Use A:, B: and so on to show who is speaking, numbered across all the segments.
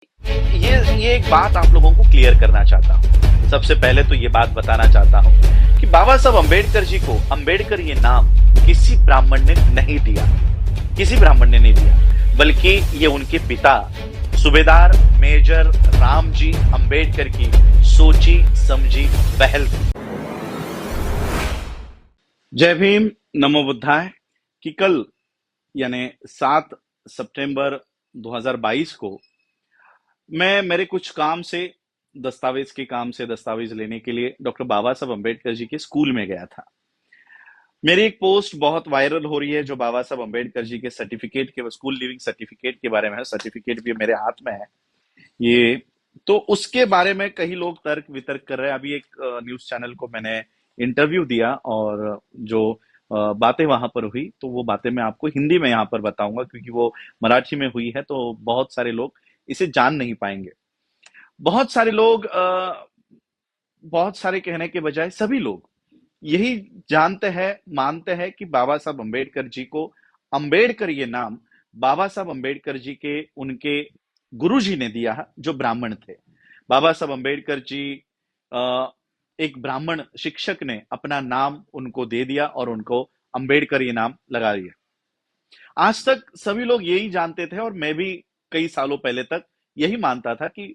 A: ये एक बात आप लोगों को क्लियर करना चाहता हूँ। सबसे पहले तो ये बात बताना चाहता हूँ कि बाबा साहब अम्बेडकर जी को अम्बेडकर ये नाम किसी ब्राह्मण ने नहीं दिया, किसी ब्राह्मण ने नहीं दिया, बल्कि ये उनके पिता सूबेदार मेजर रामजी अम्बेडकर की सोची समझी पहल थी। जय भीम, नमो बुद्धाय। कि कल यानी 7 सितंबर 2022 को मैं मेरे कुछ काम से दस्तावेज लेने के लिए डॉक्टर बाबा साहब अम्बेडकर जी के स्कूल में गया था। मेरी एक पोस्ट बहुत वायरल हो रही है जो बाबा साहब अम्बेडकर जी के सर्टिफिकेट के स्कूल लिविंग सर्टिफिकेट के बारे में है। सर्टिफिकेट भी मेरे हाथ में है ये। तो उसके बारे में कई लोग तर्क वितर्क कर रहे हैं। अभी एक न्यूज चैनल को मैंने इंटरव्यू दिया और जो बातें वहां पर हुई तो वो बातें मैं आपको हिंदी में यहाँ पर बताऊंगा, क्योंकि वो मराठी में हुई है तो बहुत सारे लोग इसे जान नहीं पाएंगे। बहुत सारे लोग बहुत सारे कहने के बजाय सभी लोग यही जानते हैं, मानते हैं कि बाबा साहब अम्बेडकर जी को अम्बेडकर ये नाम बाबा साहब अम्बेडकर जी के उनके गुरु जी ने दिया है, जो ब्राह्मण थे। बाबा साहब अम्बेडकर जी अ, एक ब्राह्मण शिक्षक ने अपना नाम उनको दे दिया और उनको अम्बेडकर ये नाम लगा दिया। आज तक सभी लोग यही जानते थे और मैं भी कई सालों पहले तक यही मानता था कि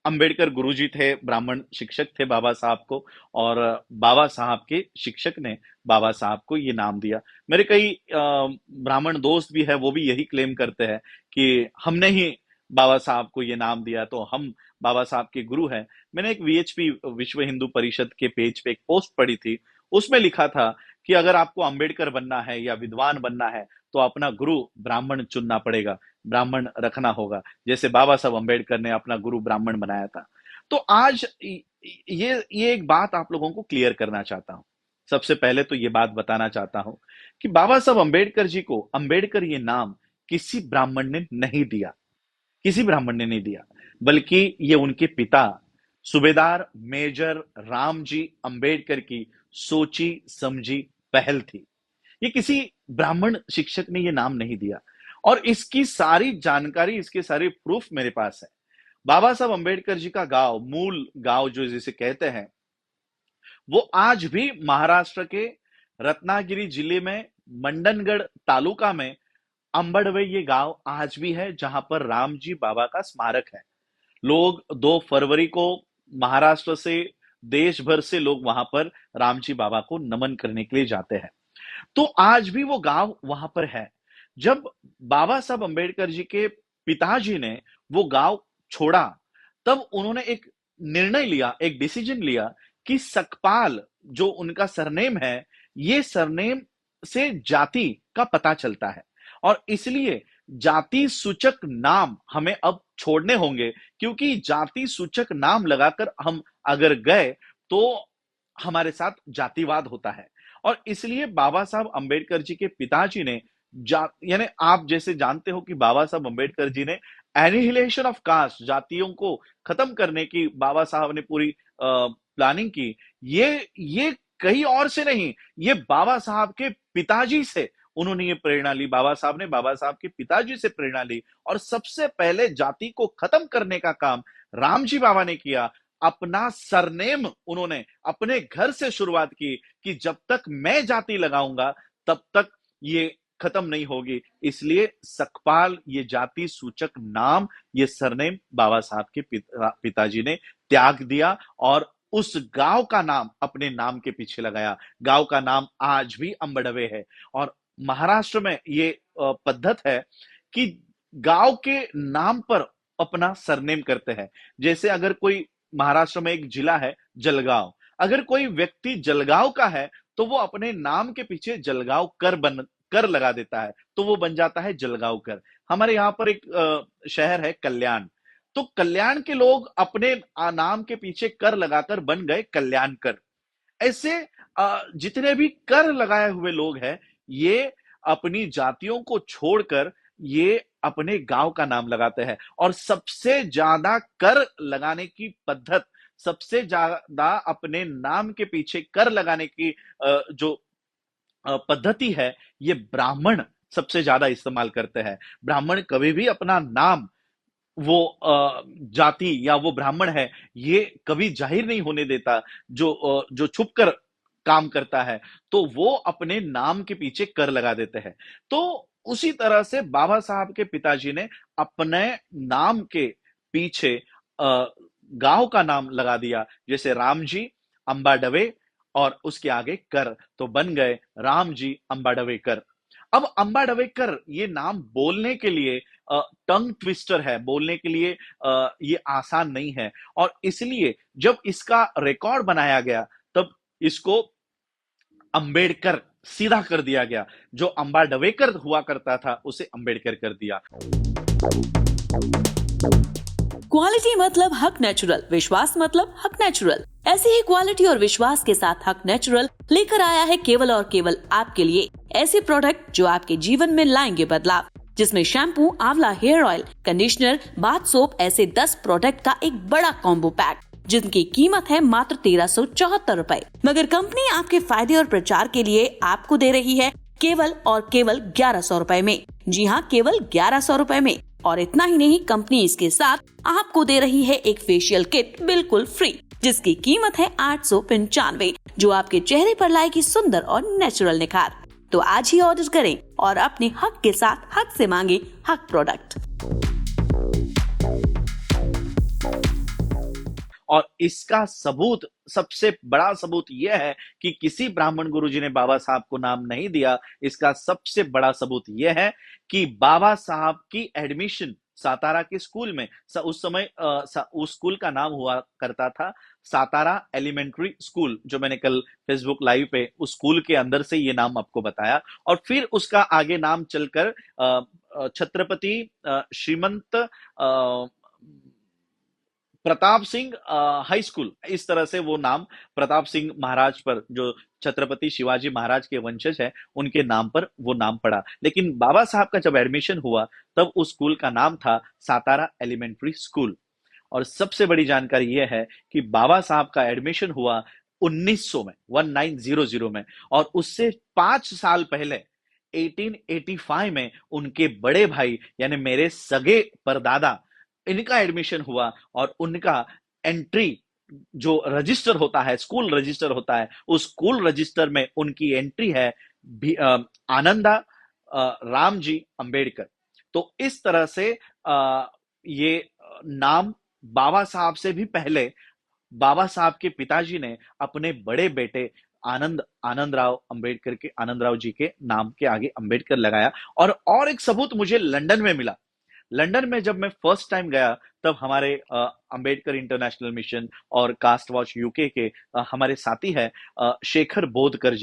A: अंबेडकर गुरुजी थे, ब्राह्मण शिक्षक थे बाबा साहब को, और बाबा साहब के शिक्षक ने बाबा साहब को ये नाम दिया। मेरे कई ब्राह्मण दोस्त भी है, वो भी यही क्लेम करते हैं कि हमने ही बाबा साहब को ये नाम दिया, तो हम बाबा साहब के गुरु हैं। मैंने एक वीएचपी विश्व हिंदू परिषद के पेज पे एक पोस्ट पढ़ी थी, उसमें लिखा था कि अगर आपको अंबेडकर बनना है या विद्वान बनना है तो अपना गुरु ब्राह्मण चुनना पड़ेगा, ब्राह्मण रखना होगा, जैसे बाबा साहब अम्बेडकर ने अपना गुरु ब्राह्मण बनाया था। तो आज ये एक बात आप लोगों को क्लियर करना चाहता हूं। सबसे पहले तो ये बात बताना चाहता हूं कि बाबा साहब अम्बेडकर जी को अम्बेडकर ये नाम किसी ब्राह्मण ने नहीं दिया, किसी ब्राह्मण ने नहीं दिया, बल्कि ये उनके पिता सूबेदार मेजर रामजी अम्बेडकर की सोची समझी पहल थी। ये किसी ब्राह्मण शिक्षक ने ये नाम नहीं दिया, और इसकी सारी जानकारी, इसके सारे प्रूफ मेरे पास है। बाबा साहब अम्बेडकर जी का गांव, मूल गांव जो जिसे कहते हैं, वो आज भी महाराष्ट्र के रत्नागिरी जिले में मंडनगढ़ तालुका में अंबड़वे ये गांव आज भी है, जहां पर रामजी बाबा का स्मारक है। लोग 2 फरवरी को महाराष्ट्र से, देश भर से लोग वहां पर रामजी बाबा को नमन करने के लिए जाते हैं। तो आज भी वो गांव वहां पर है। जब बाबा साहब अम्बेडकर जी के पिताजी ने वो गांव छोड़ा, तब उन्होंने एक निर्णय लिया, एक डिसीजन लिया कि सकपाल जो उनका सरनेम है, ये सरनेम से जाति का पता चलता है, और इसलिए जाति सूचक नाम हमें अब छोड़ने होंगे, क्योंकि जाति सूचक नाम लगाकर हम अगर गए तो हमारे साथ जातिवाद होता है। और इसलिए बाबा साहब अम्बेडकर जी के पिताजी ने यानी आप जैसे जानते हो कि बाबा साहब अम्बेडकर जी ने एनिहिलेशन ऑफ कास्ट, जातियों को खत्म करने की बाबा साहब ने पूरी प्लानिंग की। ये कहीं और से नहीं, ये बाबा साहब के पिताजी से उन्होंने ये प्रेरणा ली। बाबा साहब ने बाबा साहब के पिताजी से प्रेरणा ली, और सबसे पहले जाति को खत्म करने का काम रामजी बाबा ने किया। अपना सरनेम उन्होंने अपने घर से शुरुआत की कि जब तक मैं जाति लगाऊंगा तब तक ये खत्म नहीं होगी। इसलिए सकपाल ये जाति सूचक नाम, ये सरनेम बाबा साहब के पिताजी ने त्याग दिया और उस गांव का नाम अपने नाम के पीछे लगाया। गांव का नाम आज भी अंबड़वे है। और महाराष्ट्र में ये पद्धत है कि गांव के नाम पर अपना सरनेम करते हैं। जैसे अगर कोई महाराष्ट्र में एक जिला है जलगांव, अगर कोई व्यक्ति जलगांव का है तो वो अपने नाम के पीछे जलगांव कर लगा देता है, तो वो बन जाता है जलगांव कर। हमारे यहाँ पर एक शहर है कल्याण, तो कल्याण के लोग अपने नाम के पीछे कर लगाकर बन गए कल्याण कर। ऐसे जितने भी कर लगाए हुए लोग हैं, ये अपनी जातियों को छोड़कर ये अपने गांव का नाम लगाते हैं। और सबसे ज्यादा कर लगाने की पद्धत, सबसे ज्यादा अपने नाम के पीछे कर लगाने की जो पद्धति है, ये ब्राह्मण सबसे ज्यादा इस्तेमाल करते हैं। ब्राह्मण कभी भी अपना नाम वो जाति या वो ब्राह्मण है, ये कभी जाहिर नहीं होने देता। जो छुप कर काम करता है, तो वो अपने नाम के पीछे कर लगा देते हैं। तो उसी तरह से बाबा साहब के पिताजी ने अपने नाम के पीछे गांव का नाम लगा दिया, जैसे राम जी अंबाडवे, और उसके आगे कर, तो बन गए राम जी अंबाडवेकर। अब अंबाडवेकर ये नाम बोलने के लिए टंग ट्विस्टर है, बोलने के लिए ये आसान नहीं है, और इसलिए जब इसका रिकॉर्ड बनाया गया तब इसको अंबेडकर सीधा कर दिया गया। जो अंबाडवेकर हुआ करता था उसे अंबेडकर कर दिया।
B: क्वालिटी मतलब हक नेचुरल, विश्वास मतलब हक नेचुरल। ऐसी ही क्वालिटी और विश्वास के साथ हक नेचुरल लेकर आया है केवल और केवल आपके लिए ऐसे प्रोडक्ट जो आपके जीवन में लाएंगे बदलाव, जिसमें shampoo, amla hair oil, conditioner, bath soap, ऐसे 10 प्रोडक्ट का एक बड़ा कॉम्बो पैक, जिनकी कीमत है मात्र 1374 रूपए। मगर कंपनी आपके फायदे और प्रचार के लिए आपको दे रही है केवल और केवल 1100 रूपए में। जी हाँ, केवल 1100 रूपए में। और इतना ही नहीं, कंपनी इसके साथ आपको दे रही है एक फेशियल किट बिल्कुल फ्री, जिसकी कीमत है 895, जो आपके चेहरे पर लाएगी सुंदर और नेचुरल निखार। तो आज ही ऑर्डर करें और अपने हक के साथ हक से मांगे हक प्रोडक्ट।
A: और इसका सबूत, सबसे बड़ा सबूत यह है कि किसी ब्राह्मण गुरुजी ने बाबा साहब को नाम नहीं दिया। इसका सबसे बड़ा सबूत यह है कि बाबा साहब की एडमिशन सातारा के स्कूल में, उस समय उस स्कूल का नाम हुआ करता था सातारा एलिमेंट्री स्कूल, जो मैंने कल फेसबुक लाइव पे उस स्कूल के अंदर से ये नाम आपको बताया। और फिर उसका आगे नाम चलकर छत्रपति श्रीमंत प्रताप सिंह हाई स्कूल, इस तरह से वो नाम प्रताप सिंह महाराज पर, जो छत्रपति शिवाजी महाराज के वंशज है, उनके नाम पर वो नाम पड़ा। लेकिन बाबा साहब का जब एडमिशन हुआ तब उस स्कूल का नाम था सातारा एलिमेंट्री स्कूल। और सबसे बड़ी जानकारी यह है कि बाबा साहब का एडमिशन हुआ 1900 में, 1900 में, और उससे 5 साल पहले 1885 में उनके बड़े भाई यानी मेरे सगे परदादा, इनका एडमिशन हुआ। और उनका एंट्री, जो रजिस्टर होता है, स्कूल रजिस्टर होता है, उस स्कूल रजिस्टर में उनकी एंट्री है आनंदा रामजी अंबेडकर। तो इस तरह से ये नाम बाबा साहब से भी पहले बाबा साहब के पिताजी ने अपने बड़े बेटे आनंद राव अंबेडकर के, आनंद राव जी के नाम के आगे अंबेडकर लगाया। और एक सबूत मुझे लंदन में मिला। लंदन में जब मैं फर्स्ट टाइम गया तब हमारे अंबेडकर इंटरनेशनल मिशन और कास्ट वॉच यूके के हमारे साथी है शेखर बोधकर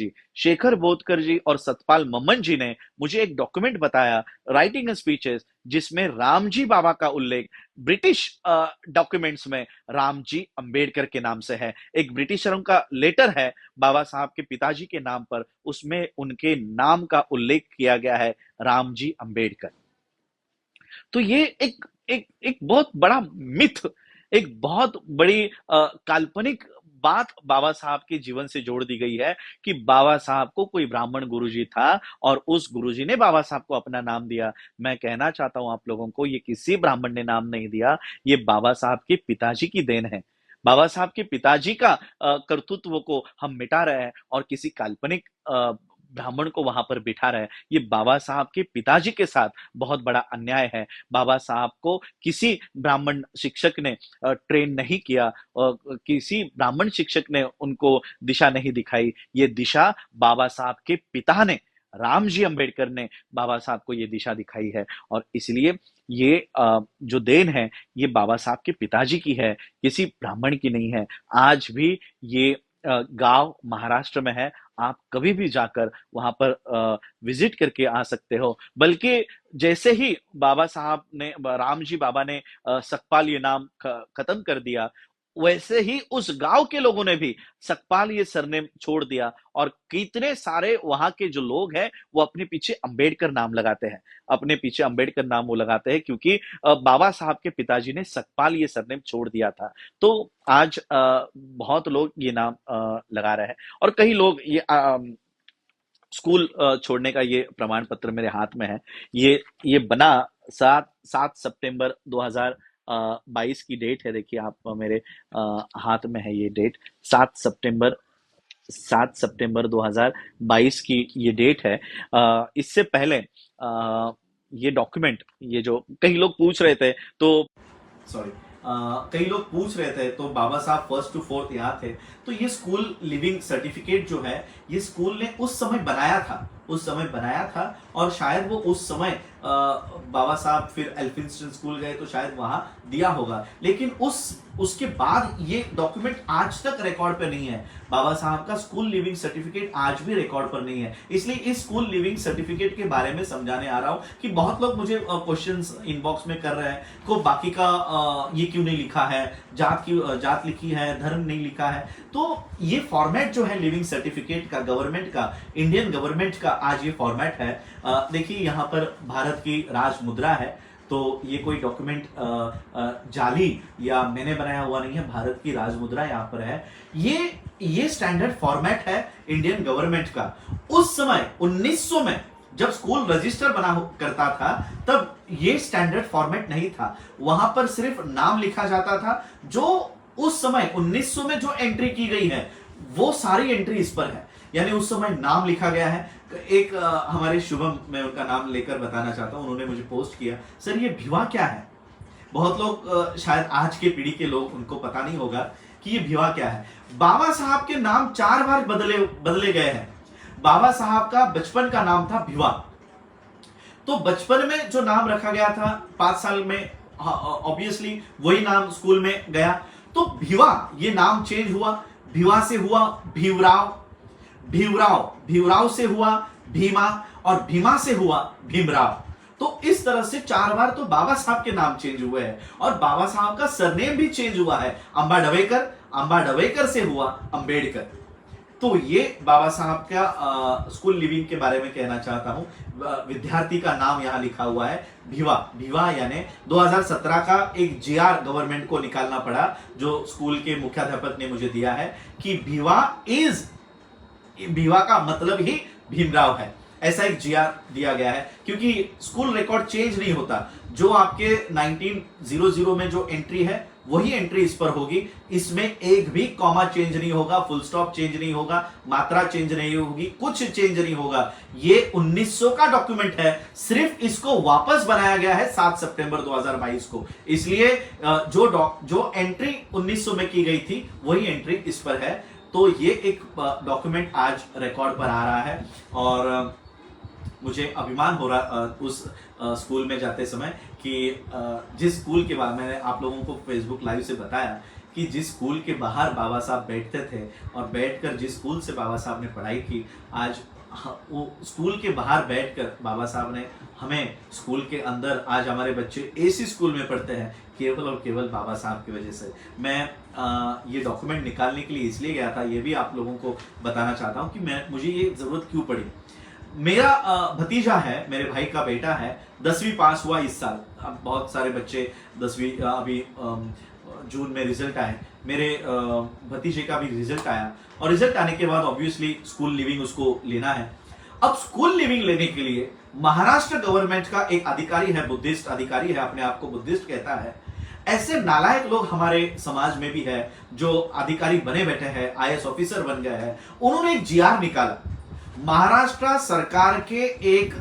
A: जी और सतपाल मम्मन जी ने मुझे एक डॉक्यूमेंट बताया, राइटिंग स्पीचेस, जिसमें रामजी बाबा का उल्लेख ब्रिटिश डॉक्यूमेंट्स में रामजी अंबेडकर के नाम से है। एक ब्रिटिशरों का लेटर है बाबा साहब के पिताजी के नाम पर, उसमें उनके नाम का उल्लेख किया गया है रामजी अंबेडकर। तो ये एक बहुत बड़ा मिथ, एक बहुत बड़ी काल्पनिक बात बाबा साहब के जीवन से जोड़ दी गई है कि बाबा साहब को कोई ब्राह्मण गुरुजी था और उस गुरुजी ने बाबा साहब को अपना नाम दिया। मैं कहना चाहता हूं आप लोगों को, ये किसी ब्राह्मण ने नाम नहीं दिया, ये बाबा साहब के पिताजी की देन है। बाबा साहब के पिताजी का कर्तृत्व को हम मिटा रहे हैं और किसी काल्पनिक ब्राह्मण को वहां पर बिठा रहे हैं। ये बाबा साहब के पिताजी के साथ बहुत बड़ा अन्याय है। बाबा साहब को किसी ब्राह्मण शिक्षक ने ट्रेन नहीं किया, किसी ब्राह्मण शिक्षक ने उनको दिशा नहीं दिखाई। ये दिशा बाबा साहब के पिता ने, रामजी अंबेडकर ने बाबा साहब को ये दिशा दिखाई है। और इसलिए ये जो देन है ये बाबा साहब के पिताजी की है, किसी ब्राह्मण की नहीं है। आज भी ये गांव महाराष्ट्र में है, आप कभी भी जाकर वहां पर विजिट करके आ सकते हो। बल्कि जैसे ही बाबा साहब ने, रामजी बाबा ने सकपाल ये नाम खत्म कर दिया, वैसे ही उस गांव के लोगों ने भी सकपाल ये सरनेम छोड़ दिया। और कितने सारे वहां के जो लोग हैं वो अपने पीछे अंबेडकर नाम लगाते हैं, अपने पीछे अंबेडकर नाम वो लगाते हैं, क्योंकि बाबा साहब के पिताजी ने सकपाल ये सरनेम छोड़ दिया था। तो आज बहुत लोग ये नाम लगा रहे हैं। और कई लोग ये स्कूल छोड़ने का ये प्रमाण पत्र मेरे हाथ में है। ये बना 7 सितंबर 2022 की डेट है, देखिए आप मेरे हाथ में है ये डेट, 7 सितंबर 7 सितंबर 2022 की ये डेट है। इससे पहले ये डॉक्यूमेंट, ये जो कई लोग पूछ रहे थे तो सॉरी कई लोग पूछ रहे थे तो बाबा साहब फर्स्ट टू फोर्थ यहाँ थे। तो ये स्कूल लिविंग सर्टिफिकेट जो है, ये स्कूल ने उस समय बनाया था, और शायद वो उस समय बाबा साहब फिर एल्फिंस्टन स्कूल गए तो शायद वहां दिया होगा, लेकिन उसके बाद ये डॉक्यूमेंट आज तक रिकॉर्ड पे नहीं है। बाबा साहब का स्कूल लिविंग सर्टिफिकेट आज भी रिकॉर्ड पर नहीं है। इसलिए इस स्कूल लिविंग सर्टिफिकेट के बारे में समझाने आ रहा हूं कि बहुत लोग मुझे क्वेश्चंस इनबॉक्स में कर रहे हैं को बाकी का ये क्यों नहीं लिखा है, जात लिखी है, धर्म नहीं लिखा है। तो ये फॉर्मेट जो है लिविंग सर्टिफिकेट का, गवर्नमेंट का, इंडियन गवर्नमेंट का आज ये फॉर्मेट है। देखिए यहाँ पर भारत की राज मुद्रा है, तो ये कोई डॉक्यूमेंट जाली या मैंने बनाया हुआ नहीं है, भारत की राज मुद्रा यहाँ पर है। ये स्टैंडर्ड फॉर्मेट है इंडियन गवर्नमेंट का। उस समय 1900 में जब स्कूल रजिस्टर करता था तब ये स्टैंडर्ड फॉर्मेट नहीं था, वहां पर सिर्फ नाम लिखा जाता था। जो उस समय 1900 में जो एंट्री की गई है वो सारी एंट्री इस पर है, यानी उस समय नाम लिखा गया है। एक हमारे शुभम, मैं उनका नाम लेकर बताना चाहता हूं, उन्होंने मुझे पोस्ट किया, सर ये भिवा क्या है। बहुत लोग शायद आज के पीढ़ी के लोग, उनको पता नहीं होगा कि ये भिवा क्या है। बाबा साहब के नाम 4 बार बदले गए हैं। बाबा साहब का बचपन का नाम था भिवा, तो बचपन में जो नाम रखा गया था 5 साल में ऑब्वियसली वही नाम स्कूल में गया, तो भिवा ये नाम चेंज हुआ, भिवा से हुआ भीमराव, भीमराव से हुआ भीमा, और भीमा से हुआ भीमराव। तो इस तरह से 4 बार तो बाबा साहब के नाम चेंज हुए हैं, और बाबा साहब का सरनेम भी चेंज हुआ है, अंबाडवेकर से हुआ अंबेडकर। तो ये बाबा साहब का स्कूल लिविंग के बारे में कहना चाहता हूं। विद्यार्थी का नाम यहां लिखा हुआ है भिवा, यानी 2017 का एक जीआर गवर्नमेंट को निकालना पड़ा, जो स्कूल के मुख्याध्यापक ने मुझे दिया है कि भिवा का मतलब ही भीमराव है। ऐसा एक जीआर दिया गया है, क्योंकि स्कूल रिकॉर्ड चेंज नहीं होता। जो आपके 1900 में जो एंट्री है वही एंट्री इस पर होगी। इसमें एक भी कॉमा चेंज नहीं होगा, फुल स्टॉप चेंज नहीं होगा, मात्रा चेंज नहीं होगी, कुछ चेंज नहीं होगा। ये 1900 का डॉक्यूमेंट है, सिर्फ इसको वापस बनाया गया है 7 सितंबर 2022 को। इसलिए जो एंट्री 1900 में की गई थी वही एंट्री इस पर है। तो ये एक डॉक्यूमेंट आज रिकॉर्ड पर आ रहा है, और मुझे अभिमान हो रहा उस स्कूल में जाते समय कि जिस स्कूल के बाद मैंने आप लोगों को फेसबुक लाइव से बताया कि जिस स्कूल के बाहर बाबा साहब बैठते थे और बैठकर जिस स्कूल से बाबा साहब ने पढ़ाई की, आज वो स्कूल के बाहर बैठकर बाबा साहब ने हमें स्कूल के अंदर, आज हमारे बच्चे एसी स्कूल में पढ़ते हैं केवल और केवल बाबा साहब की वजह से। मैं ये डॉक्यूमेंट निकालने के लिए इसलिए गया था, ये भी आप लोगों को बताना चाहता हूँ कि मुझे ये जरूरत क्यों पड़ी। मेरा भतीजा है, मेरे भाई का बेटा है, 10वीं पास हुआ इस साल। अब बहुत सारे बच्चे 10वीं अभी जून में रिजल्ट आए, मेरे भतीजे का भी रिजल्ट आया, और रिजल्ट आने के बाद ऑब्वियसली स्कूल लिविंग उसको लेना है। अब स्कूल लिविंग लेने के लिए महाराष्ट्र गवर्नमेंट का एक अधिकारी है, बुद्धिस्ट अधिकारी है, अपने आप को बुद्धिस्ट कहता है। ऐसे नालायक लोग हमारे समाज में भी है जो अधिकारी बने बैठे हैं, आईएएस ऑफिसर बन गए हैं। उन्होंने एक जीआर निकाला, महाराष्ट्र सरकार के एक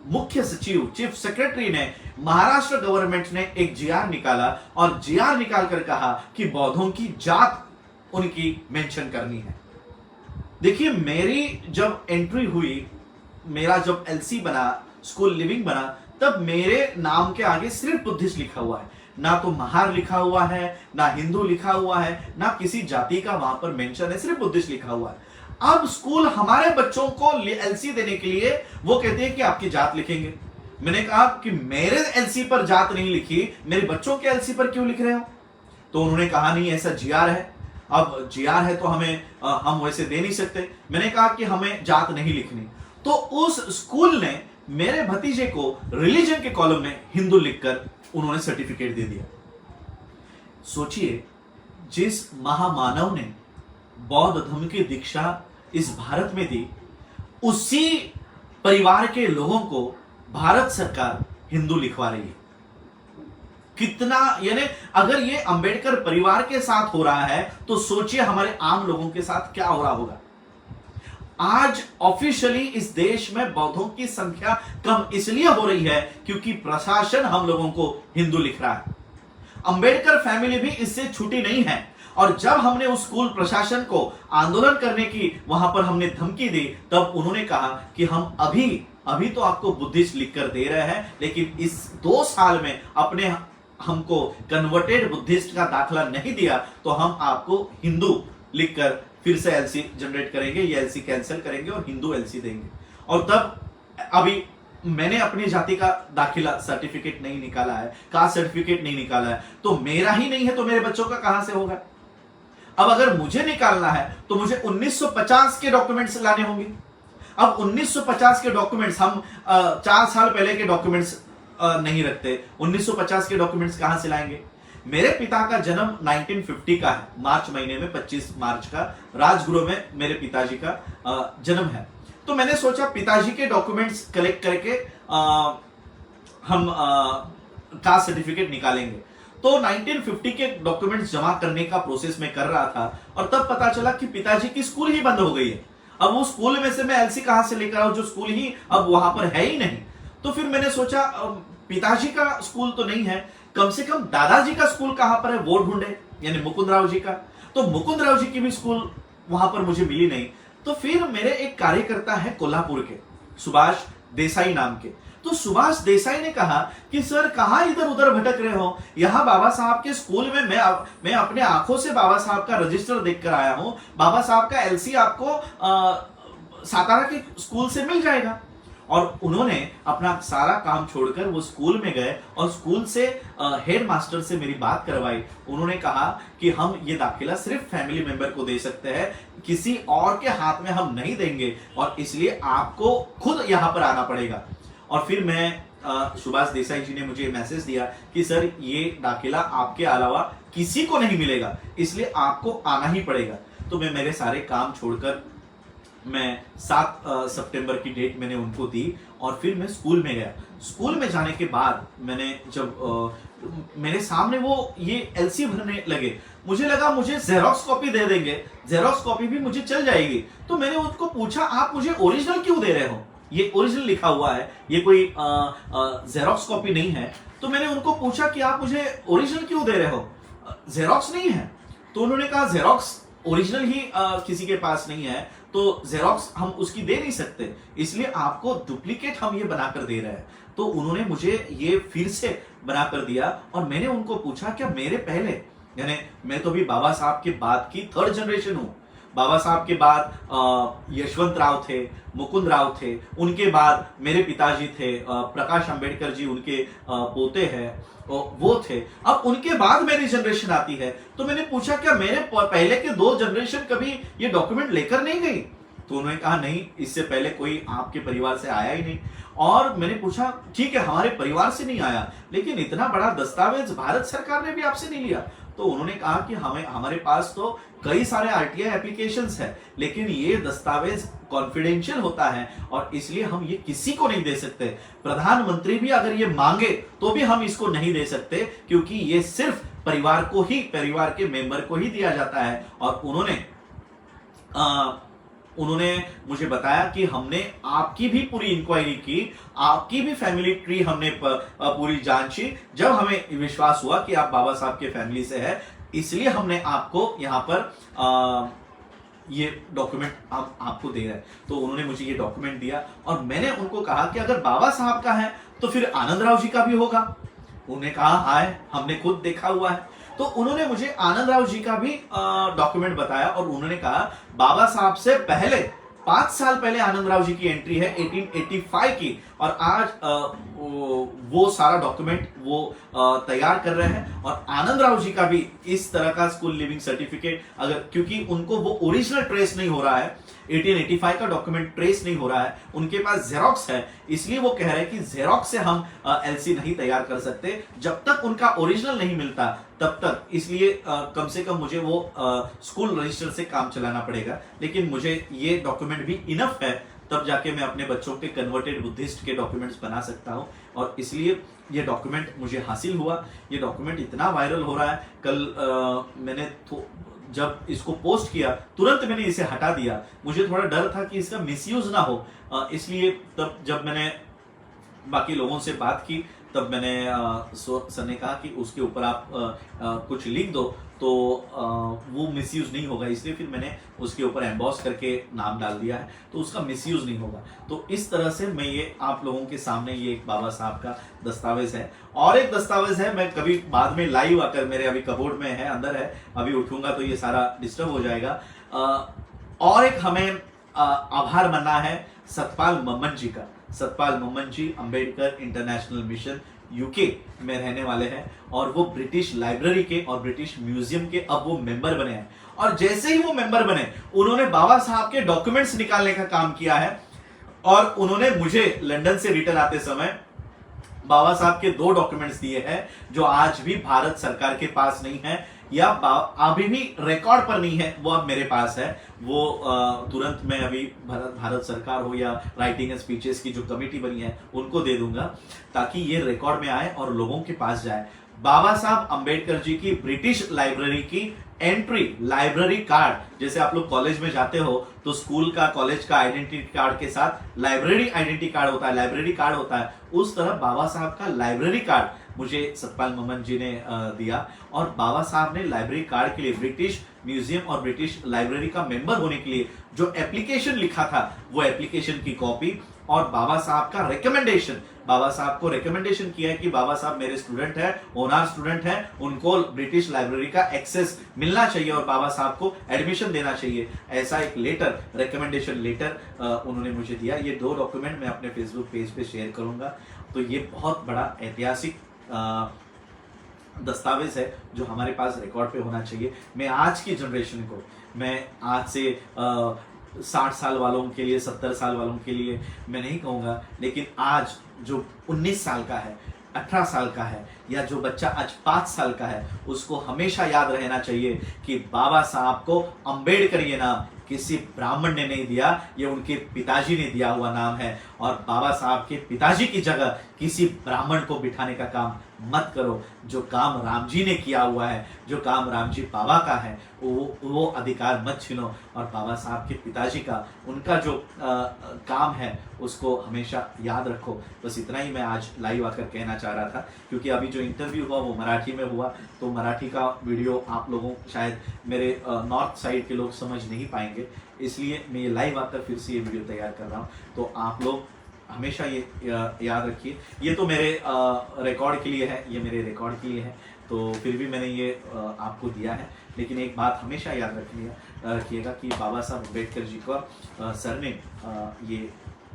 A: मुख्य सचिव, चीफ सेक्रेटरी ने, महाराष्ट्र गवर्नमेंट ने एक जीआर निकाला, और जीआर निकालकर कहा कि बौद्धों की जात उनकी मेंशन करनी है। देखिए, मेरी जब एंट्री हुई, मेरा जब एलसी बना, स्कूल लिविंग बना, तब मेरे नाम के आगे सिर्फ बुद्धिस्ट लिखा हुआ है, ना तो महार लिखा हुआ है, ना हिंदू लिखा हुआ है, ना किसी जाति का वहां पर मेंशन है, सिर्फ बुद्धिस्ट लिखा हुआ है। अब स्कूल हमारे बच्चों को एलसी देने के लिए वो कहते हैं कि आपकी जात लिखेंगे। मैंने कहा कि मेरे एलसी पर जात नहीं लिखी, मेरे बच्चों के एलसी पर क्यों लिख रहे हो? तो उन्होंने कहा नहीं, ऐसा जीआर है। अब जीआर है तो हम वैसे दे नहीं सकते। मैंने कहा कि हमें जात नहीं लिखनी। तो उस स्कूल ने मेरे भतीजे को रिलीजन के कॉलम में हिंदू लिखकर उन्होंने सर्टिफिकेट दे दिया। सोचिए, जिस महामानव ने बौद्ध धर्म की दीक्षा इस भारत में दी, उसी परिवार के लोगों को भारत सरकार हिंदू लिखवा रही है। कितना, यानी अगर ये अंबेडकर परिवार के साथ हो रहा है तो सोचिए हमारे आम लोगों के साथ क्या हो रहा होगा। आज ऑफिशियली इस देश में बौद्धों की संख्या कम इसलिए हो रही है क्योंकि प्रशासन हम लोगों को हिंदू लिख रहा है। अंबेडकर फैमिली भी इससे छूटी नहीं है। और जब हमने उस स्कूल प्रशासन को आंदोलन करने की वहां पर हमने धमकी दी, तब उन्होंने कहा कि हम अभी तो आपको बुद्धिस्ट लिखकर दे रहे हैं, लेकिन इस 2 साल में अपने हमको कन्वर्टेड बुद्धिस्ट का दाखला नहीं दिया तो हम आपको हिंदू लिखकर फिर से एलसी जनरेट करेंगे, ये एलसी कैंसिल करेंगे और हिंदू एलसी देंगे। और तब अभी मैंने अपनी जाति का दाखिला सर्टिफिकेट नहीं निकाला है, कास्ट सर्टिफिकेट नहीं निकाला है, तो मेरा ही नहीं है तो मेरे बच्चों का कहां से होगा। अब अगर मुझे निकालना है तो मुझे 1950 के डॉक्यूमेंट्स लाने होंगे। अब 1950 के डॉक्यूमेंट्स हम 4 साल पहले के डॉक्यूमेंट्स नहीं रखते, 1950 के डॉक्यूमेंट्स कहां से लाएंगे। मेरे पिता का जन्म 1950 का है, मार्च महीने में 25 मार्च का राजगुरु में मेरे पिताजी का जन्म है। तो मैंने सोचा पिताजी के डॉक्यूमेंट्स कलेक्ट करके हम कास्ट सर्टिफिकेट निकालेंगे। तो 1950 के डॉक्यूमेंट्स जमा करने का प्रोसेस में कर रहा था और तब पता चला कि पिताजी की स्कूल ही बंद हो गई है। अब वो स्कूल में से मैं एलसी कहां से लेकर आऊं, जो स्कूल ही अब वहां पर है ही नहीं। तो फिर मैंने सोचा पिताजी का स्कूल तो नहीं है, कम से कम दादाजी का स्कूल कहां पर है वो ढूंढे, यानी मुकुंद राव जी का। तो मुकुंद राव जी की भी स्कूल वहां पर मुझे मिली नहीं। तो फिर मेरे एक कार्यकर्ता है कोल्हापुर के, सुभाष देसाई नाम के। तो सुभाष देसाई ने कहा कि सर कहां इधर उधर भटक रहे हो, यहां बाबा साहब के स्कूल में मैं अपने आंखों से बाबा साहब का रजिस्टर देखकर आया हूं, बाबा साहब का एलसी आपको सातारा के स्कूल से मिल जाएगा। और उन्होंने अपना सारा काम छोड़कर वो स्कूल में गए और स्कूल से हेड मास्टर से मेरी बात करवाई। उन्होंने कहा कि हम ये दाखिला सिर्फ फैमिली मेंबर को दे सकते हैं, किसी और के हाथ में हम नहीं देंगे और इसलिए आपको खुद यहां पर आना पड़ेगा। और फिर मैं सुभाष देसाई जी ने मुझे मैसेज दिया कि सर ये दाखिला आपके अलावा किसी को नहीं मिलेगा, इसलिए आपको आना ही पड़ेगा। तो मैं मेरे सारे काम छोड़कर मैं 7 सितंबर की डेट मैंने उनको दी और फिर मैं स्कूल में गया। स्कूल में जाने के बाद मैंने जब मेरे सामने वो ये एलसी भरने लगे, मुझे लगा मुझे जेरोक्स कॉपी दे देंगे, जेरोक्स कॉपी भी मुझे चल जाएगी। तो मैंने उनको पूछा आप मुझे ओरिजिनल क्यों दे रहे हो, ये ओरिजिनल लिखा हुआ है, ये कोई जेरोक्स कॉपी नहीं है। तो मैंने उनको पूछा कि आप मुझे ओरिजिनल क्यों दे रहे हो, जेरोक्स नहीं है। तो उन्होंने कहा जेरोक्स ओरिजिनल ही किसी के पास नहीं है तो जेरोक्स हम उसकी दे नहीं सकते, इसलिए आपको डुप्लीकेट हम ये बनाकर दे रहे हैं। तो उन्होंने मुझे ये फिर से बनाकर दिया और मैंने उनको पूछा क्या मेरे पहले, यानी मैं तो भी बाबा साहब के बाद की 3rd जनरेशन हूं। बाबा साहब के बाद यशवंत राव थे, मुकुंद राव थे, उनके बाद मेरे पिताजी थे, प्रकाश अंबेडकर जी उनके पोते हैं, वो थे। अब उनके बाद मेरी जनरेशन आती है। तो मैंने पूछा क्या मेरे पहले के 2 जनरेशन कभी ये डॉक्यूमेंट लेकर नहीं गई। तो उन्होंने कहा नहीं, इससे पहले कोई आपके परिवार से आया ही नहीं। और मैंने पूछा ठीक है हमारे परिवार से नहीं आया, लेकिन इतना बड़ा दस्तावेज भारत सरकार ने भी आपसे नहीं लिया। तो उन्होंने कहा कि हमारे पास तो कई सारे आरटीआई एप्लीकेशंस है, लेकिन ये दस्तावेज कॉन्फिडेंशियल होता है और इसलिए हम ये किसी को नहीं दे सकते। प्रधानमंत्री भी अगर ये मांगे तो भी हम इसको नहीं दे सकते, क्योंकि ये सिर्फ परिवार के मेंबर को ही दिया जाता है। और उन्होंने मुझे बताया कि हमने आपकी भी पूरी इंक्वायरी की, आपकी भी फैमिली ट्री हमने पूरी जांची। जब हमें विश्वास हुआ कि आप बाबा साहब के फैमिली से है, इसलिए हमने आपको यहाँ पर ये डॉक्यूमेंट हम आपको दे रहे हैं। तो उन्होंने मुझे ये डॉक्यूमेंट दिया और मैंने उनको कहा कि अगर बाबा साहब का है तो फिर आनंद राव जी का भी होगा। उन्होंने कहा हाँ हमने खुद देखा हुआ है। तो उन्होंने मुझे आनंद राव जी का भी डॉक्यूमेंट बताया और उन्होंने कहा बाबा साहब से पहले 5 साल पहले आनंद राव जी की एंट्री है 1885 की, और आज वो सारा डॉक्यूमेंट वो तैयार कर रहे हैं। और आनंद राव जी का भी इस तरह का स्कूल लिविंग सर्टिफिकेट, अगर क्योंकि उनको वो ओरिजिनल ट्रेस नहीं हो रहा है, 1885 का डॉक्यूमेंट ट्रेस नहीं हो रहा है, उनके पास जेरोक्स है, इसलिए वो कह रहे हैं कि जेरोक्स से हम एलसी नहीं तैयार कर सकते जब तक उनका ओरिजिनल नहीं मिलता तब तक। इसलिए कम से कम मुझे वो स्कूल रजिस्टर से काम चलाना पड़ेगा, लेकिन मुझे ये डॉक्यूमेंट भी इनफ है तब जाके मैं अपने बच्चों के कन्वर्टेड बुद्धिस्ट के डॉक्यूमेंट्स बना सकता हूँ। और इसलिए ये डॉक्यूमेंट मुझे हासिल हुआ। ये डॉक्यूमेंट इतना वायरल हो रहा है, कल मैंने जब इसको पोस्ट किया तुरंत मैंने इसे हटा दिया। मुझे थोड़ा डर था कि इसका मिसयूज ना हो, इसलिए तब जब मैंने बाकी लोगों से बात की तब मैंने सर ने कहा कि उसके ऊपर आप कुछ लिख दो तो वो मिसयूज नहीं होगा, इसलिए फिर मैंने उसके ऊपर एम्बॉस करके नाम डाल दिया है, तो उसका मिसयूज नहीं होगा। तो इस तरह से मैं ये आप लोगों के सामने ये एक बाबा साहब का दस्तावेज है। और एक दस्तावेज है, मैं कभी बाद में लाइव आकर, मेरे अभी कबोर्ड में है, अंदर है, अभी उठूंगा तो ये सारा डिस्टर्ब हो जाएगा। और एक हमें आभार मानना है सतपाल मम्मन जी का। सतपाल मम्मन जी अंबेडकर इंटरनेशनल मिशन यूके में रहने वाले हैं और वो ब्रिटिश लाइब्रेरी के और ब्रिटिश म्यूजियम के अब वो मेंबर बने हैं। और जैसे ही वो मेंबर बने उन्होंने बाबा साहब के डॉक्यूमेंट्स निकालने का काम किया है। और उन्होंने मुझे लंदन से रिटर्न आते समय बाबा साहब के 2 डॉक्यूमेंट्स दिए हैं जो आज भी भारत सरकार के पास नहीं है या अभी भी रिकॉर्ड पर नहीं है, वो अब मेरे पास है। वो तुरंत मैं अभी भारत सरकार हो या राइटिंग एंड स्पीचेस की जो कमेटी बनी है उनको दे दूंगा ताकि ये रिकॉर्ड में आए और लोगों के पास जाए। बाबा साहब अंबेडकर जी की ब्रिटिश लाइब्रेरी की एंट्री लाइब्रेरी कार्ड, जैसे आप लोग कॉलेज में जाते हो तो स्कूल का कॉलेज का आइडेंटिटी कार्ड के साथ लाइब्रेरी आइडेंटिटी कार्ड होता है, लाइब्रेरी कार्ड होता है, उस तरह बाबा साहब का लाइब्रेरी कार्ड मुझे सतपाल मम्मन जी ने दिया। और बाबा साहब ने लाइब्रेरी कार्ड के लिए ब्रिटिश म्यूजियम और ब्रिटिश लाइब्रेरी का मेंबर होने के लिए जो एप्लीकेशन लिखा था वो एप्लीकेशन की कॉपी और बाबा साहब का रिकमेंडेशन, बाबा साहब को रिकमेंडेशन किया है कि बाबा साहब मेरे स्टूडेंट है, ओनर स्टूडेंट है, उनको ब्रिटिश लाइब्रेरी का एक्सेस मिलना चाहिए और बाबा साहब को एडमिशन देना चाहिए। ऐसा एक लेटर, रिकमेंडेशन लेटर उन्होंने मुझे दिया। ये 2 डॉक्यूमेंट मैं अपने फेसबुक पेज पे शेयर करूंगा। तो ये बहुत बड़ा ऐतिहासिक दस्तावेज है जो हमारे पास रिकॉर्ड पे होना चाहिए। मैं आज की जनरेशन को, मैं आज से 60 साल वालों के लिए, 70 साल वालों के लिए मैं नहीं कहूँगा, लेकिन आज जो 19 साल का है, 18 साल का है या जो बच्चा आज 5 साल का है, उसको हमेशा याद रहना चाहिए कि बाबा साहब को अंबेडकर ये नाम किसी ब्राह्मण ने नहीं दिया, ये उनके पिताजी ने दिया हुआ नाम है। और बाबा साहब के पिताजी की जगह किसी ब्राह्मण को बिठाने का काम मत करो। जो काम राम जी ने किया हुआ है, जो काम राम जी बाबा का है, वो अधिकार मत छीनो। और बाबा साहब के पिताजी का, उनका जो काम है उसको हमेशा याद रखो। बस इतना ही मैं आज लाइव आकर कहना चाह रहा था, क्योंकि अभी जो इंटरव्यू हुआ वो मराठी में हुआ, तो मराठी का वीडियो आप लोगों शायद मेरे नॉर्थ साइड के लोग समझ नहीं पाएंगे, इसलिए मैं ये लाइव आकर फिर से ये वीडियो तैयार कर रहा हूँ। तो आप लोग हमेशा ये याद रखिए, ये तो मेरे रिकॉर्ड के लिए है, ये मेरे रिकॉर्ड के लिए है, तो फिर भी मैंने ये आपको दिया है। लेकिन एक बात हमेशा याद रखिएगा कि बाबा साहब अम्बेडकर जी का सरनेम ये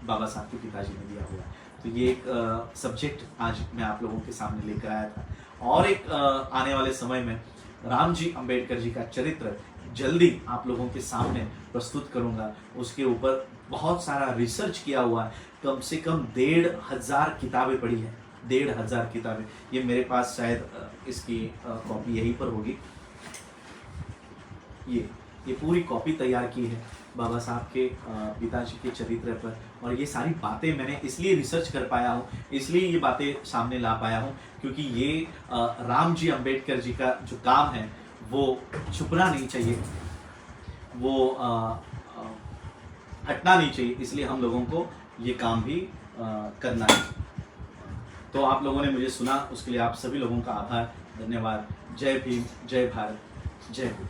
A: बाबा साहब के पिताजी ने दिया हुआ है। तो ये एक सब्जेक्ट आज मैं आप लोगों के सामने लेकर आया था। और एक आने वाले समय में राम जी अम्बेडकर जी का चरित्र जल्दी आप लोगों के सामने प्रस्तुत करूंगा। उसके ऊपर बहुत सारा रिसर्च किया हुआ है, कम से कम 1500 किताबें पढ़ी है, 1500 किताबें। ये मेरे पास शायद इसकी कॉपी यहीं पर होगी। ये पूरी कॉपी तैयार की है बाबा साहब के पिताजी के चरित्र पर। और ये सारी बातें मैंने इसलिए रिसर्च कर पाया हूँ, इसलिए ये बातें सामने ला पाया हूँ, क्योंकि ये राम जी अम्बेडकर जी का जो काम है वो छुपना नहीं चाहिए, वो हटना नहीं चाहिए, इसलिए हम लोगों को ये काम भी करना है। तो आप लोगों ने मुझे सुना, उसके लिए आप सभी लोगों का आभार, धन्यवाद। जय भीम, जय भारत, जय बुद्ध।